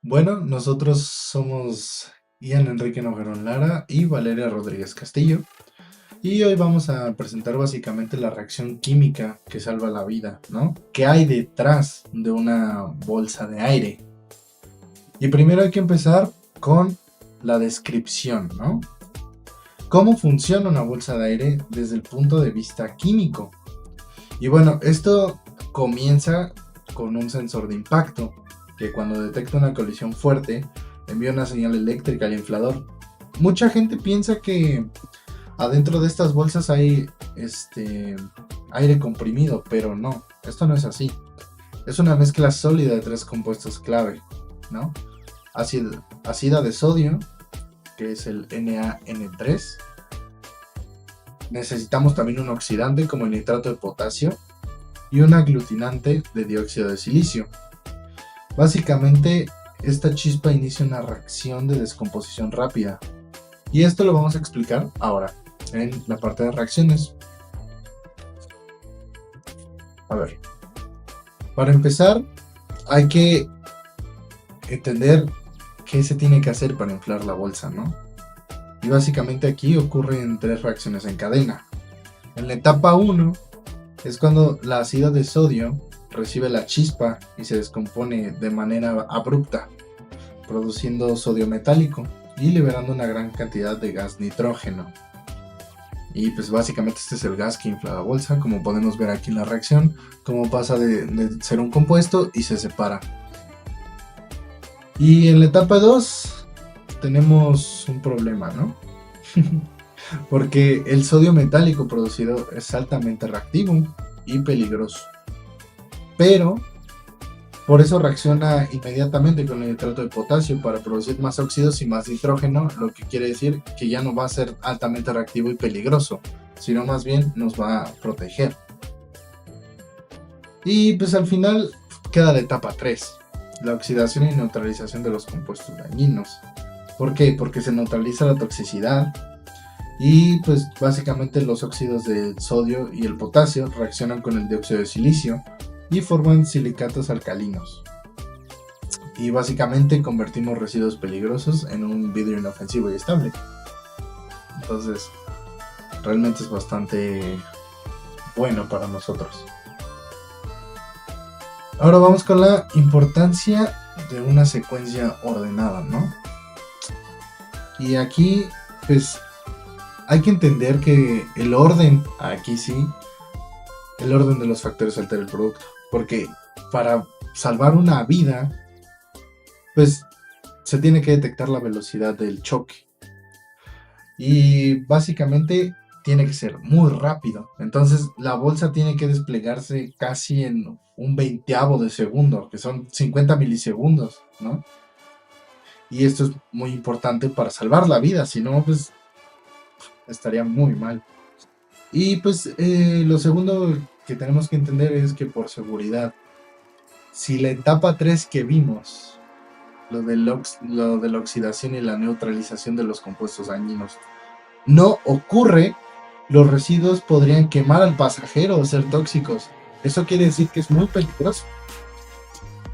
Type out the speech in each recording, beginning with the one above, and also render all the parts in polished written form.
Bueno, nosotros somos Ian Enrique Noguerón Lara y Valeria Rodríguez Castillo, y hoy vamos a presentar básicamente la reacción química que salva la vida, ¿no? ¿Qué hay detrás de una bolsa de aire? Y primero hay que empezar con la descripción, ¿no? ¿Cómo funciona una bolsa de aire desde el punto de vista químico? Y bueno, esto comienza con un sensor de impacto, que cuando detecta una colisión fuerte, envía una señal eléctrica al inflador. Mucha gente piensa que adentro de estas bolsas hay aire comprimido, pero no, esto no es así. Es una mezcla sólida de tres compuestos clave, ¿no? Ácida de sodio, que es el NaN3. Necesitamos también un oxidante como el nitrato de potasio y un aglutinante de dióxido de silicio. Básicamente, esta chispa inicia una reacción de descomposición rápida. Y esto lo vamos a explicar ahora, en la parte de reacciones. A ver, para empezar, hay que entender qué se tiene que hacer para inflar la bolsa, ¿no? Y básicamente aquí ocurren tres reacciones en cadena. En la etapa 1 es cuando la ácida de sodio recibe la chispa y se descompone de manera abrupta, produciendo sodio metálico y liberando una gran cantidad de gas nitrógeno. Y pues básicamente este es el gas que infla la bolsa, como podemos ver aquí en la reacción, como pasa de ser un compuesto y se separa. Y en la etapa 2 tenemos un problema, ¿no? Porque el sodio metálico producido es altamente reactivo y peligroso. Pero por eso reacciona inmediatamente con el nitrato de potasio para producir más óxidos y más nitrógeno, lo que quiere decir que ya no va a ser altamente reactivo y peligroso, sino más bien nos va a proteger. Y pues al final queda la etapa 3, la oxidación y neutralización de los compuestos dañinos. ¿Por qué? Porque se neutraliza la toxicidad y pues básicamente los óxidos de sodio y el potasio reaccionan con el dióxido de silicio y forman silicatos alcalinos. Y básicamente convertimos residuos peligrosos en un vidrio inofensivo y estable. Entonces, realmente es bastante bueno para nosotros. Ahora vamos con la importancia de una secuencia ordenada, ¿no? Y aquí, pues, hay que entender que el orden, aquí sí, el orden de los factores altera el producto. Porque para salvar una vida, pues se tiene que detectar la velocidad del choque. Y básicamente tiene que ser muy rápido. Entonces la bolsa tiene que desplegarse casi en un veinteavo de segundo, que son 50 milisegundos, ¿no? Y esto es muy importante para salvar la vida, si no, pues estaría muy mal. Y pues lo segundo que tenemos que entender es que por seguridad, si la etapa 3 que vimos, lo de la oxidación y la neutralización de los compuestos dañinos, no ocurre, los residuos podrían quemar al pasajero o ser tóxicos. Eso quiere decir que es muy peligroso.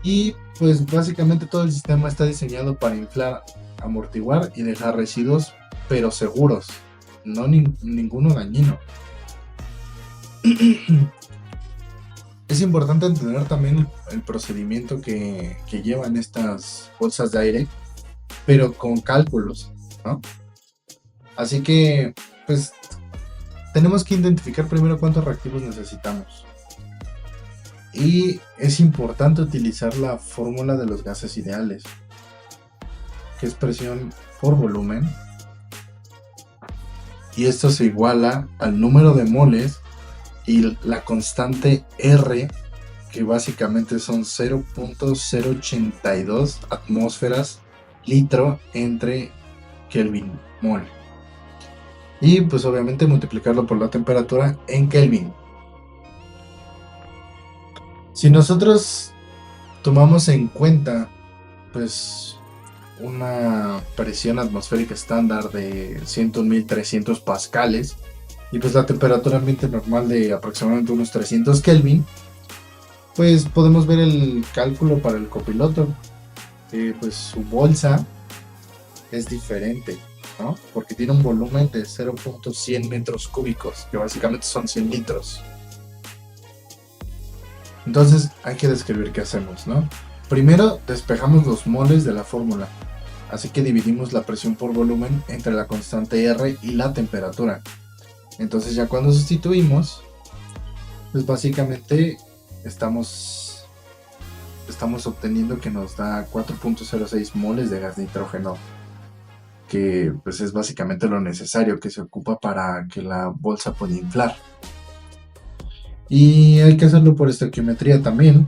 Y pues básicamente todo el sistema está diseñado para inflar, amortiguar y dejar residuos, pero seguros, no ninguno dañino. Es importante entender también el procedimiento que llevan estas bolsas de aire, pero con cálculos, ¿no? Así que, pues, tenemos que identificar primero cuántos reactivos necesitamos. Y es importante utilizar la fórmula de los gases ideales, que es presión por volumen. Y esto se iguala al número de moles y la constante R, que básicamente son 0.082 atmósferas litro entre Kelvin mol. Y pues obviamente multiplicarlo por la temperatura en Kelvin. Si nosotros tomamos en cuenta pues una presión atmosférica estándar de 101.300 pascales y pues la temperatura ambiente normal de aproximadamente unos 300 Kelvin, pues podemos ver el cálculo para el copiloto. pues su bolsa es diferente, ¿no? Porque tiene un volumen de 0.100 metros cúbicos, que básicamente son 100 litros. Entonces hay que describir qué hacemos, ¿no? Primero despejamos los moles de la fórmula, así que dividimos la presión por volumen entre la constante R y la temperatura. Entonces ya cuando sustituimos, pues básicamente estamos obteniendo que nos da 4.06 moles de gas nitrógeno, que pues es básicamente lo necesario que se ocupa para que la bolsa pueda inflar. Y hay que hacerlo por estequiometría también.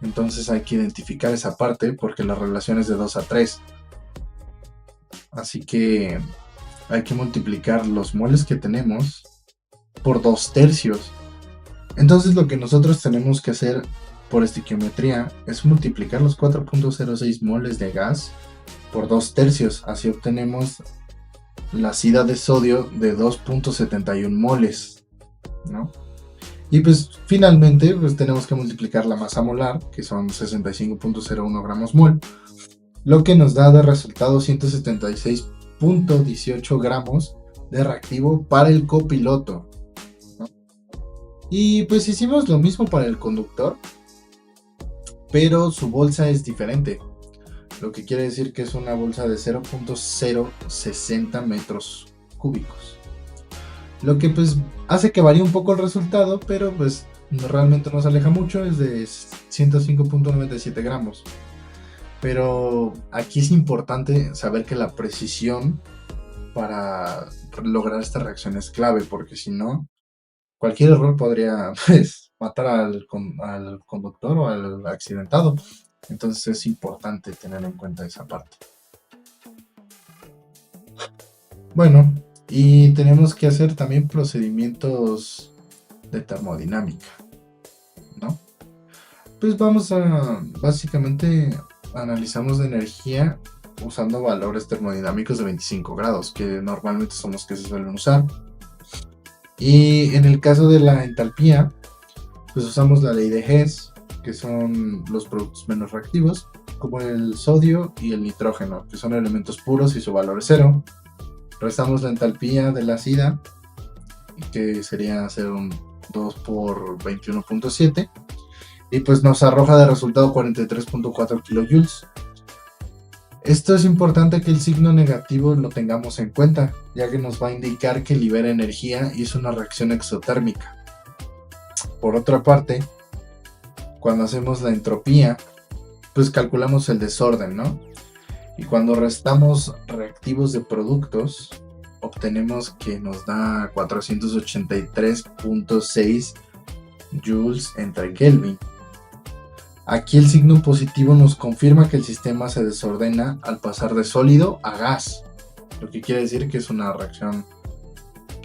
Entonces hay que identificar esa parte porque la relación es de 2 a 3. Así que hay que multiplicar los moles que tenemos por 2/3. Entonces lo que nosotros tenemos que hacer por estequiometría es multiplicar los 4.06 moles de gas por 2/3. Así obtenemos la ácida de sodio de 2.71 moles, ¿no? Y pues finalmente pues tenemos que multiplicar la masa molar, que son 65.01 gramos mol, lo que nos da de resultado 176.18 gramos de reactivo para el copiloto, ¿no? Y pues hicimos lo mismo para el conductor, pero su bolsa es diferente, lo que quiere decir que es una bolsa de 0.060 metros cúbicos. Lo que pues hace que varíe un poco el resultado, pero pues realmente no se aleja mucho, es de 105.97 gramos. Pero aquí es importante saber que la precisión para lograr esta reacción es clave, porque si no, cualquier error podría pues, matar al conductor o al accidentado. Entonces es importante tener en cuenta esa parte. Bueno, y tenemos que hacer también procedimientos de termodinámica, ¿no? Pues vamos a, básicamente, analizamos la energía usando valores termodinámicos de 25 grados, que normalmente son los que se suelen usar. Y en el caso de la entalpía, pues usamos la ley de Hess, que son los productos menos reactivos, como el sodio y el nitrógeno, que son elementos puros y su valor es 0. Restamos la entalpía de la ácida, que sería hacer un 2 por 21.7, y pues nos arroja de resultado 43.4 kilojoules. Esto es importante que el signo negativo lo tengamos en cuenta, ya que nos va a indicar que libera energía y es una reacción exotérmica. Por otra parte, cuando hacemos la entropía, pues calculamos el desorden, ¿no? Y cuando restamos reactivos de productos, obtenemos que nos da 483.6 joules entre Kelvin. Aquí el signo positivo nos confirma que el sistema se desordena al pasar de sólido a gas, lo que quiere decir que es una reacción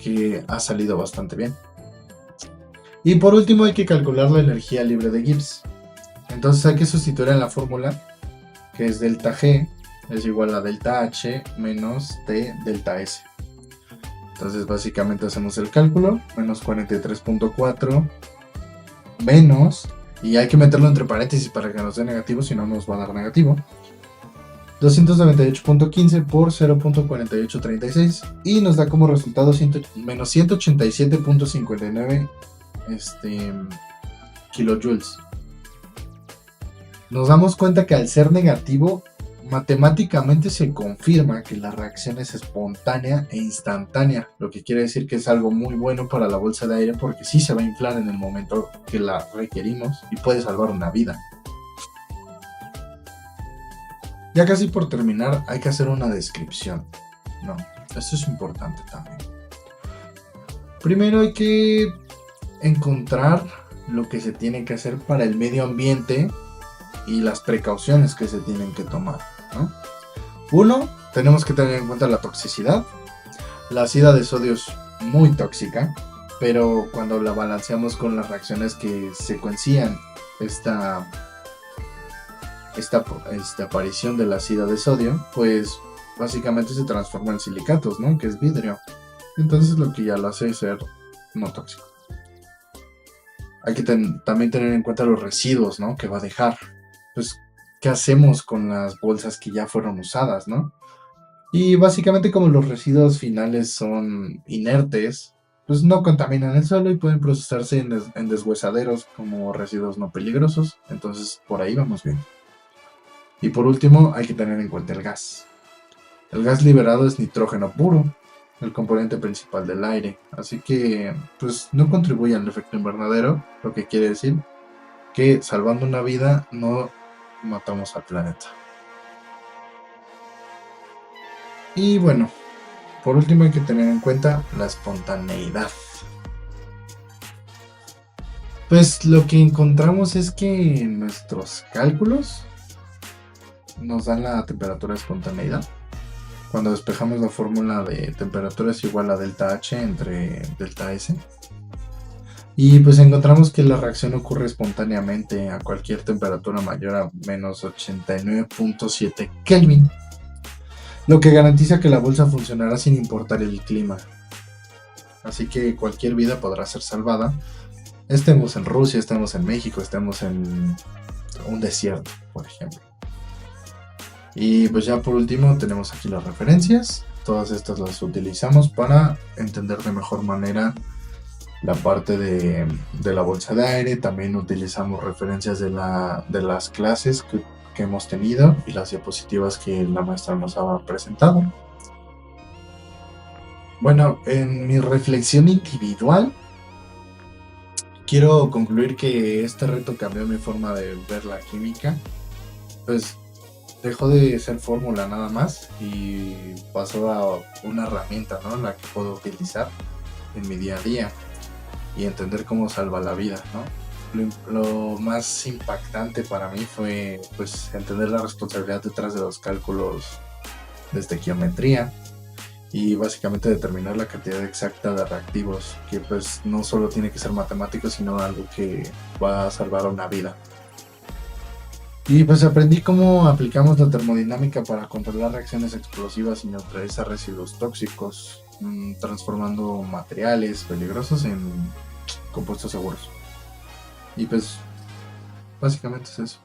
que ha salido bastante bien. Y por último hay que calcular la energía libre de Gibbs. Entonces hay que sustituir en la fórmula, que es delta G es igual a delta H menos T delta S. Entonces básicamente hacemos el cálculo, menos 43.4 menos, y hay que meterlo entre paréntesis para que nos dé negativo, si no nos va a dar negativo, 298.15 por 0.4836, y nos da como resultado menos 187.59 kilojoules. Nos damos cuenta que al ser negativo, matemáticamente se confirma que la reacción es espontánea e instantánea, lo que quiere decir que es algo muy bueno para la bolsa de aire porque sí se va a inflar en el momento que la requerimos y puede salvar una vida. Ya casi por terminar, hay que hacer una descripción, ¿no? Esto es importante también. Primero hay que encontrar lo que se tiene que hacer para el medio ambiente y las precauciones que se tienen que tomar, ¿no? Uno, tenemos que tener en cuenta la toxicidad. La ácida de sodio es muy tóxica, pero cuando la balanceamos con las reacciones que secuencian esta aparición de la ácida de sodio, pues básicamente se transforma en silicatos, ¿no? Que es vidrio. Entonces lo que ya lo hace ser no tóxico. Hay que también tener en cuenta los residuos, ¿no? Que va a dejar. Pues qué hacemos con las bolsas que ya fueron usadas, ¿no? Y básicamente como los residuos finales son inertes, pues no contaminan el suelo y pueden procesarse en deshuesaderos como residuos no peligrosos. Entonces por ahí vamos bien. Y por último hay que tener en cuenta el gas. El gas liberado es nitrógeno puro, el componente principal del aire. Así que pues no contribuye al efecto invernadero, lo que quiere decir que salvando una vida no matamos al planeta. Y bueno, por último hay que tener en cuenta la espontaneidad. Pues lo que encontramos es que nuestros cálculos nos dan la temperatura de espontaneidad. Cuando despejamos la fórmula de temperatura es igual a delta H entre delta S. Y pues encontramos que la reacción ocurre espontáneamente a cualquier temperatura mayor a menos 89.7 Kelvin, lo que garantiza que la bolsa funcionará sin importar el clima. Así que cualquier vida podrá ser salvada. Estemos en Rusia, estemos en México, estemos en un desierto, por ejemplo. Y pues ya por último tenemos aquí las referencias. Todas estas las utilizamos para entender de mejor manera la parte de la bolsa de aire. También utilizamos referencias de las clases que hemos tenido y las diapositivas que la maestra nos ha presentado. Bueno, en mi reflexión individual, quiero concluir que este reto cambió mi forma de ver la química. Pues dejó de ser fórmula nada más y pasó a una herramienta, ¿no? La que puedo utilizar en mi día a día y entender cómo salva la vida, ¿no? Lo más impactante para mí fue pues entender la responsabilidad detrás de los cálculos de estequiometría y básicamente determinar la cantidad exacta de reactivos, que pues no solo tiene que ser matemático, sino algo que va a salvar una vida. Y pues aprendí cómo aplicamos la termodinámica para controlar reacciones explosivas y neutralizar residuos tóxicos, transformando materiales peligrosos en compuestos seguros. Y pues básicamente es eso.